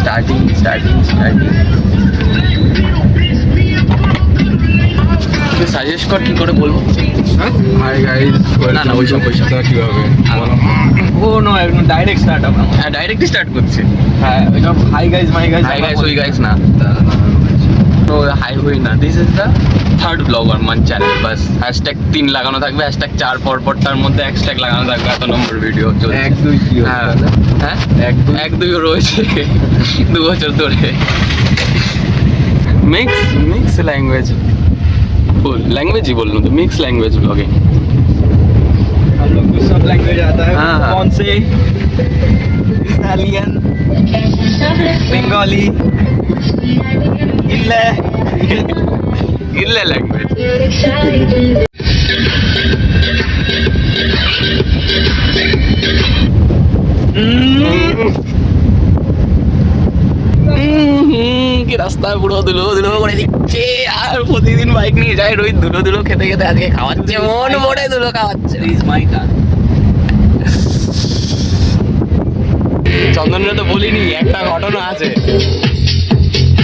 Starting তুই suggest কর কি করে বলবো। হাই গাইস, না না ওইসব কিভাবে ও নো একদম ডাইরেক্ট স্টার্ট আপ। হ্যাঁ ডাইরেক্ট স্টার্ট করছে। হ্যাঁ ওইসব hi guys my guys hi guys ওই গাইস না তো হাই হই না। This is the third blogger মান চ্যানেল। বাস হ্যাশট্যাগ 3 লাগানো থাকবে, হ্যাশট্যাগ 4 পর তার মধ্যে হ্যাশট্যাগ লাগানো থাকবে। এত নম্বর ভিডিও চলছে। 1-2 কি হ্যাঁ হ্যাঁ 1-2 রয়েছে 2 বছর ধরে। মিক্স ল্যাঙ্গুয়েজ, फुल लैंग्वेज ही बोल लूँ तो मिक्स लैंग्वेज ब्लॉगिंग। हम लोग को सब लैंग्वेज आता है। हाँ, हाँ। कौन से? इटालियन, बंगाली, इल्ले लैंग्वेज। কি রাস্তা পুরো ধুলো করে দিচ্ছে। আর প্রতিদিন বাইক নিয়ে যায় রোহিত, ধুলো খেতে আজকে খাওয়াচ্ছে, মন ভরে ধুলো খাওয়াচ্ছে। চন্দনরা তো বলিনি, একটা ঘটনা আছে।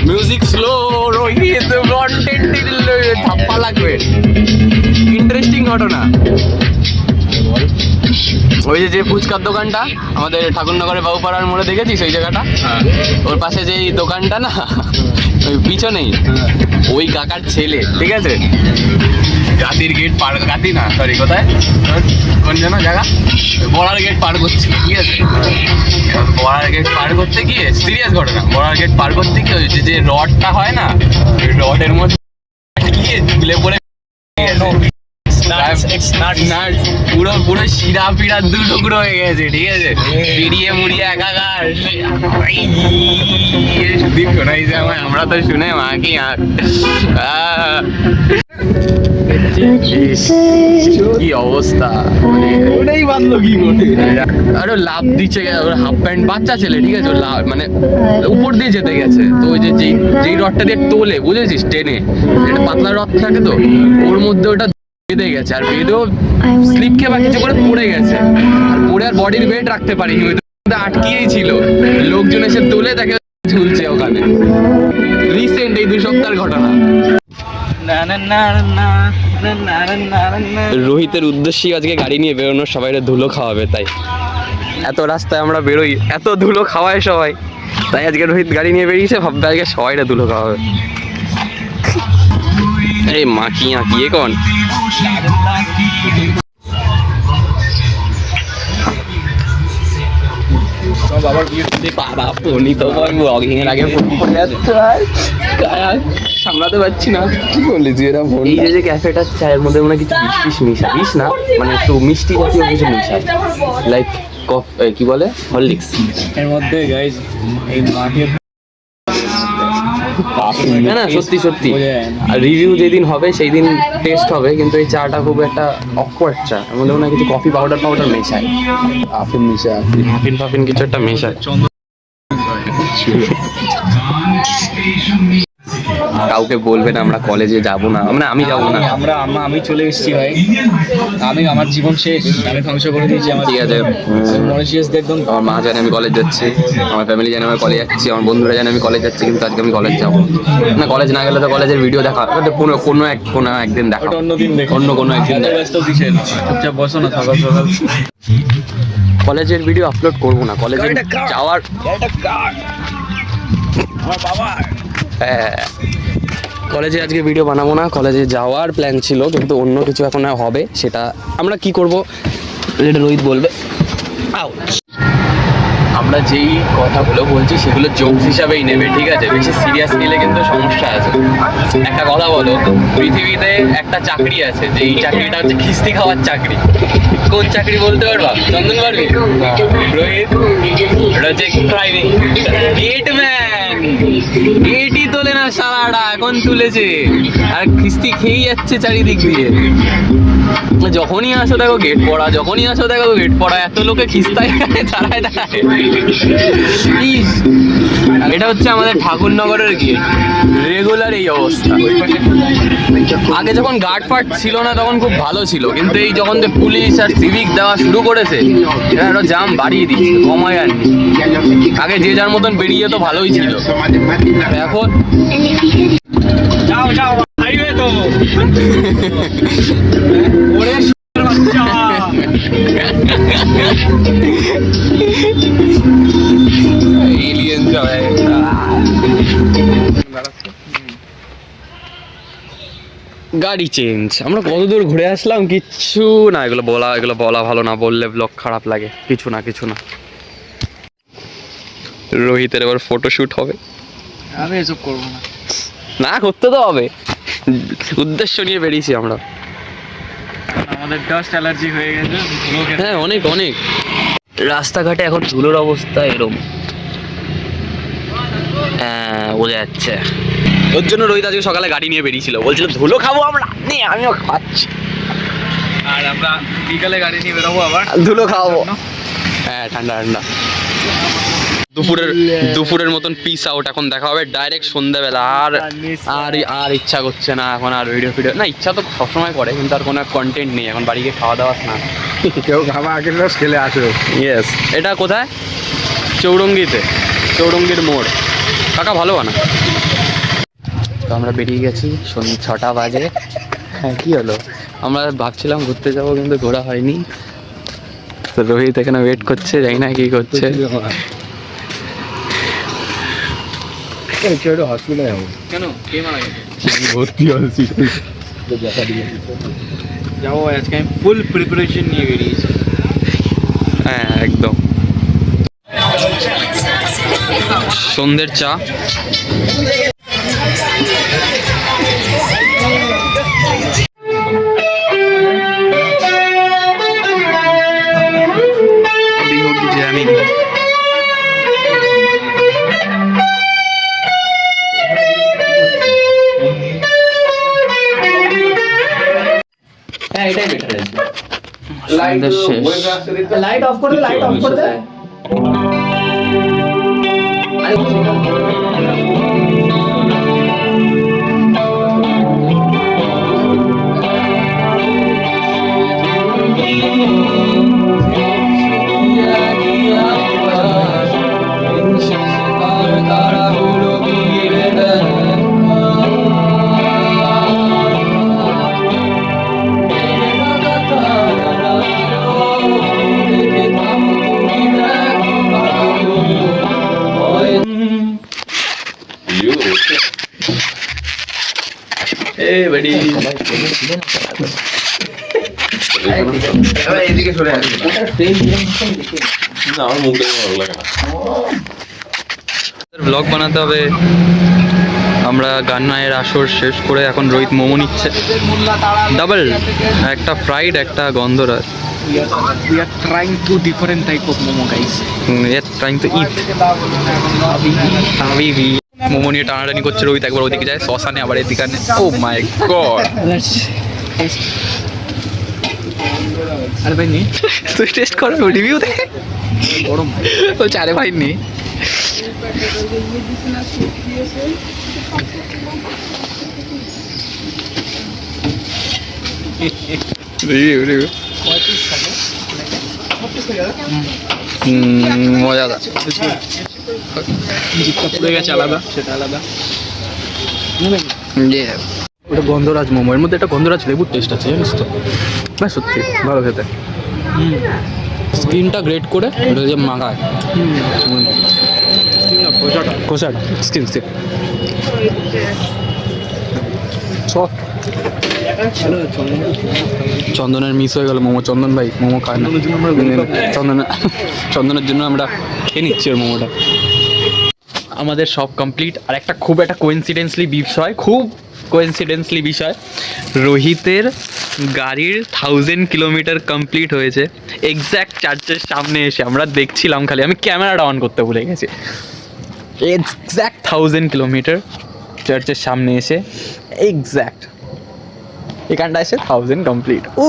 Music slow, Rohit content Thapa লাগবে। ইন্টারেস্টিং ঘটনা। ওই যে ফুচকার দোকানটা আমাদের ঠাকুরনগরের বাবুপাড়ার মোড়ে দেখেছিস ওই জায়গাটা? ওর পাশে যে দোকানটা না, ওই পিছনেই ওই কাকার ছেলে, ঠিক আছে, গাতির গেট পার, গাতি না সরি কোথায় কোন যেন জায়গা, বড়ার গেট পার করছে, ঠিক আছে। বড়ার গেট পার করতে গিয়ে সিরিয়াস ঘটনা, বড়ার গেট পার করতে গিয়ে ওই যে রডটা হয় না, ওই রডের মধ্যে গিয়ে ঝুলে পড়ে পুরো শিরা পিড়া 2 টুকরো হয়ে গেছে, ঠিক আছে। পিড়িয়ে মুড়িয়ে একাকার। সুদীপ শোনাইছে আমায়, আমরা তো শুনে মা কি কি অবস্থা, ওটাই বাঁধলো কি করে? আরে লাভ দিচ্ছে, হাফ প্যান্ট বাচ্চা ছেলে, ঠিক আছে, মানে উপর দিয়ে যেতে গেছে। তো ওই যে যেই রডটা দিয়ে তোলে বুঝেছিস টেনে, এটা পাতলা রড থাকে তো, ওর মধ্যে ওটা বেঁধে গেছে। আর বেঁধেও স্লিপ খেয়ে বা কিছু করে পড়ে গেছে, আর পড়ে আর বডির ওয়েট রাখতে পারিনি, ওই আটকিয়েই ছিল। লোকজন এসে তুলে তাকে ঝুলছে ওখানে। রিসেন্ট এই 2 সপ্তাহের ঘটনা। রোহিতের উদ্দেশ্যেই আজকে গাড়ি নিয়ে বেরোনোর, সবাই ধুলো খাওয়াবে, তাই এত রাস্তায় আমরা বেরোই, এত ধুলো খাওয়ায় সবাই, তাই আজকে রোহিত গাড়ি নিয়ে বেরিয়েছে, ভাববে আজকে সবাইটা ধুলো খাওয়াবে। अरे माँ की यहाँ की कौन বাবা ফোনই তো ব্লগিং এর আগে ফোন করে যাচ্ছে, সামলাতে পারছি না। কি বললি তুই এটা? ফোন এই যে ক্যাফেটা চায়ের মধ্যে মনে কিছু বিষ না, মানে একটু মিষ্টি জাতীয় কিছু মিশায়, লাইক কি বলে হরলিক্স এর মধ্যে গাইস। এই মাঠে না না সত্যি আর রিভিউ যেদিন হবে সেই দিন টেস্ট হবে, কিন্তু এই চাটা খুব একটা অকওয়ার্ড চা, এমন মনে হয় কিছু কফি পাউডার মেশায়, আফিন কিছু একটা মেশায়। কাউকে বলবে না আমরা কলেজে যাব না, মানে আমি যাব না। আমি চলে এসেছি ভাই, আমি আমার জীবন শেষ, আমি ধ্বংস করে দিয়েছি আমার। ঠিক আছে, মরিশিয়াস দেখুন, আমার মা জানে আমি কলেজ যাচ্ছি, আমার ফ্যামিলি জানে আমি কলেজ যাচ্ছি, আমার বন্ধুরা জানে আমি কলেজ যাচ্ছি, কিন্তু আজকে আমি কলেজ যাবো না। কলেজ না গেলে তো কলেজের ভিডিও দেখা কোনো একদিন দেখা, অন্যদিন দেখো, অন্য কোনো একদিন ব্যস্ত কিসের, চুপচাপ বসো না সকাল কলেজের ভিডিও আপলোড করবো না, কলেজে যাওয়ার হ্যাঁ কলেজে আজকে ভিডিও বানাবো না, কলেজে যাওয়ার প্ল্যান ছিল, কিন্তু অন্য কিছু এখন হবে, সেটা আমরা কি করব যেটা রোহিত বলবে। আমরা যেই কথাগুলো বলছি সেগুলো জোকস হিসাবেই নেবে, ঠিক আছে, বেশি সিরিয়াস নিলে কিন্তু সমস্যা আছে। একটা কথা বলো, পৃথিবীতে একটা চাকরি আছে, যে এই চাকরিটা হচ্ছে খিস্তি খাওয়ার চাকরি। কোন চাকরি বলতে পারবা? চন্দন পারবি? রোহিত, এটা হচ্ছে ড্রাইভিং, গেটম্যান। গেটই তোলে না সারাটা, এখন তুলেছে আর কিস্তি খেয়েই যাচ্ছে চারিদিক দিয়ে। যখনই আসো দেখো গেট পড়া, যখনই আসো দেখো গেট পড়া, এত লোকে খিস্তায় দাঁড়ায় দাঁড়ায়। ইস, এটা হচ্ছে আমাদের ঠাকুরনগরের গেট, রেগুলার এই অবস্থা। আগে যখন গার্ড ফার্ড ছিল না তখন খুব ভালো ছিল, কিন্তু এই যখন যে পুলিশ আর সিভিক দেওয়া শুরু করেছে এটা একটা জাম বাড়িয়ে দিচ্ছে, কমায় আর নেই। আগে যে যার মতন বেরিয়ে তো ভালোই ছিল, এখন যাও যাও হাইওয়ে তো ওরে বাচ্চা এলিয়েন সবাই। গাড়ি চেঞ্জ, আমরা কত দূর ঘুরে আসলাম, কিচ্ছু না। এগুলো বলা ভালো না, বললে ব্লগ খারাপ লাগে। কিছু না রোহিতের এবার ফটোশুট হবে। আমি এসব করবো না। না, করতে তো হবে, উদ্দেশ্য নিয়ে বেরিয়েছি আমরা। আমাদের ডাস্ট অ্যালার্জি হয়ে গেছে। হ্যাঁ, অনেক রাস্তাঘাটে এখন ধুলোর অবস্থা এরম, হ্যাঁ বোঝা যাচ্ছে। ওর জন্য রোহিত আজকে সকালে গাড়ি নিয়ে বেরিয়েছিল, বলছিল ধুলো খাবো আমরা, নিয়ে আমিও খাচ্ছি। আর আমরা বিকালে গাড়ি নিয়ে বেরোবো আবার ধুলো খাবো। হ্যাঁ, ঠান্ডা দুপুরের মতন পিস আউট এখন দেখা হবে ডাইরেক্ট সন্ধ্যাবেলা। আর ইচ্ছা করছে না এখন, আর ভিডিও না, ইচ্ছা তো সবসময় করে, কিন্তু আর কোনো কন্টেন্ট নেই এখন। বাড়ি গিয়ে খাওয়া দাওয়া না, কেউ খাওয়া আগের রস খেলে আসো। ইয়েস। এটা কোথায়? চৌরঙ্গির মোড়। কাকা ভালো বানা। তো আমরা বেরিয়ে গেছি, সন্ধ্যে 6টা বাজে। হ্যাঁ, কি হলো, আমরা ভাবছিলাম ঘুরতে যাবো কিন্তু ঘোরা হয়নি। তো রোহিত এখানে ওয়েট করছে, জানি না কি করছে। হসপিটালে যাবো কেন? কে মারা গেছে? ভর্তি হয়েছি। যাবো আজকে, আমি ফুল প্রিপারেশন নিয়ে বেরিয়েছি। হ্যাঁ, একদম। সন্ধ্যের চা। হ্যাঁ, এটাই বেটার আছে। লাইট অফ করে দে। এদিকে সরে আসবে। না, আমার মুখ দেখে ভালো লাগে না। ব্লগ বানাতে হবে। আমরা গান্নায়ের আসর শেষ করে এখন রোহিত মোমো নিচ্ছে, ডাবল, একটা ফ্রাইড একটা গন্ধরাজ। We are trying two different type of momo, guys. Trying to eat হাবিবি। মোমো নিয়ে টানাটানি করছে রোহিত, একবার ওদিকে যায় শস আনে, আবার এদিকে আনে। ও মাই গড। আরে ভাই নি, তুই টেস্ট কর, রিভিউ দে। গরম বলছে আরে ভাই নি। রিভিউ মজাদার। জিপটা পুড়ে গেছে, আলাদা সেটা আলাদা। ওটা গন্ধরাজ মোমো, এর মধ্যে একটা গন্ধরাজ লেবুর টেস্ট আছে, জানিস তো? না সত্যি ভালো খেতে। স্কিনটা গ্রেট করে ওটা যে মাখায়, খোসাটা স্কিন সফট। চন্দনের মিস হয়ে গেল মোমো, চন্দন ভাই মোমো খায় না। চন্দনের জন্য আমরা খেয়ে নিচ্ছি ওর মোমোটা। আমাদের সব কমপ্লিট। আর একটা কোইন্সিডেন্সলি বিষয়, রোহিতের গাড়ির 1000 কিলোমিটার কমপ্লিট হয়েছে এক্স্যাক্ট চার্চের সামনে এসে। আমরা দেখছিলাম খালি, আমি ক্যামেরাটা অন করতে ভুলে গেছি। এক্স্যাক্ট 1000 কিলোমিটার চার্চের সামনে এসে এক্স্যাক্ট এখানটা এসে 1000 complete. Oh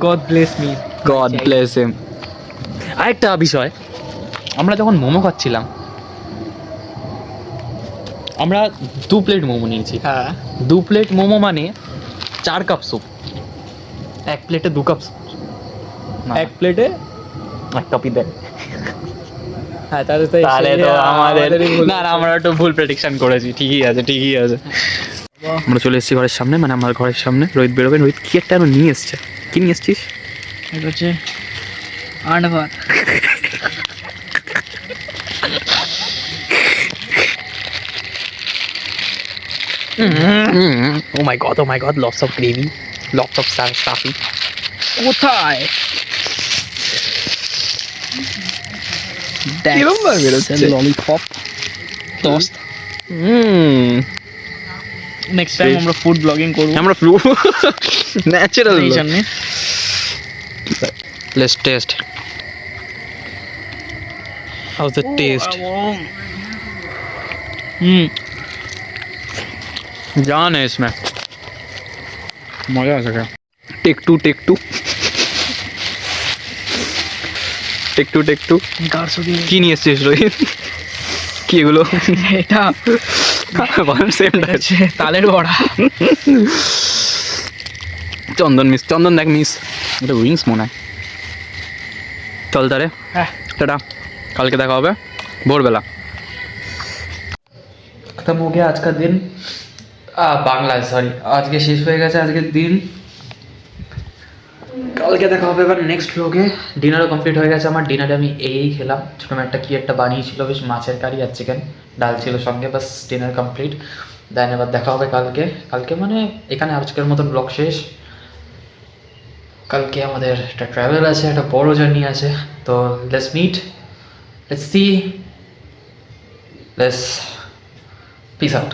God bless me. God bless him. আরেকটা বিষয়, আমরা যখন মোমো খাচ্ছিলাম আমরা 2 প্লেট মোমো নিয়েছি। হ্যাঁ, 2 প্লেট মোমো মানে 4 কাপ স্যুপ। 1 প্লেটে 2 কাপ স্যুপ, এক প্লেটে 1 কাপই দেয়। হ্যাঁ, তাহলে তো তাহলে তো আমাদের আমাদেরই ভুল। না আমরা একটু ভুল প্রেডিকশন করেছি। ঠিকই আছে, ঠিকই আছে। আমরা চলে এসেছি ঘরের সামনে, মানে আমার ঘরের সামনে। রোহিত বেরোবেন। রোহিত কি একটা নিয়ে এসছে। কি নিয়ে এসছিস? এটা হচ্ছে আন্ড ভাত। Oh my God, lots of gravy, lots of stuffy. কোথায় কিরম ভাবে বেরোচ্ছে? Lollipop toast. নেক্সট টাইম সেই। আমরা ফুড ব্লগিং করবো আমরা ফ্লু ন্যাচারাল। এই জন্যে। Let's test. How the test? जान है इसमें, मजा आ सका। टेक टू टेक टू গার্সো দিয়ে কি নিয়ে এসছিস রোহিত? কি এগুলো? এটা সেম হচ্ছে তালের বড়া। চন্দন দেখ মিস, এটা উইংস মনে হয়। চল তারে, হ্যাঁ, টাটা, কালকে দেখা হবে ভোরবেলা। खत्म हो गया आज का दिन। বাংলা সরি, আজকে শেষ হয়ে গেছে আজকের দিন। কালকে দেখা হবে এবার নেক্সট ব্লগে। ডিনারও কমপ্লিট হয়ে গেছে আমার। ডিনারে আমি এই খেলাম, ছোটো একটা কি একটা বানিয়েছিল, বেশ মাছের কারি আর চিকেন, ডাল ছিল সঙ্গে, বাস ডিনার কমপ্লিট। দেন এবার দেখা হবে কালকে মানে এখানে আজকের মতন ব্লগ শেষ। কালকে আমাদের একটা ট্রাভেল আছে, একটা বড় জার্নি আছে। তো let's meet, let's see, let's piece out.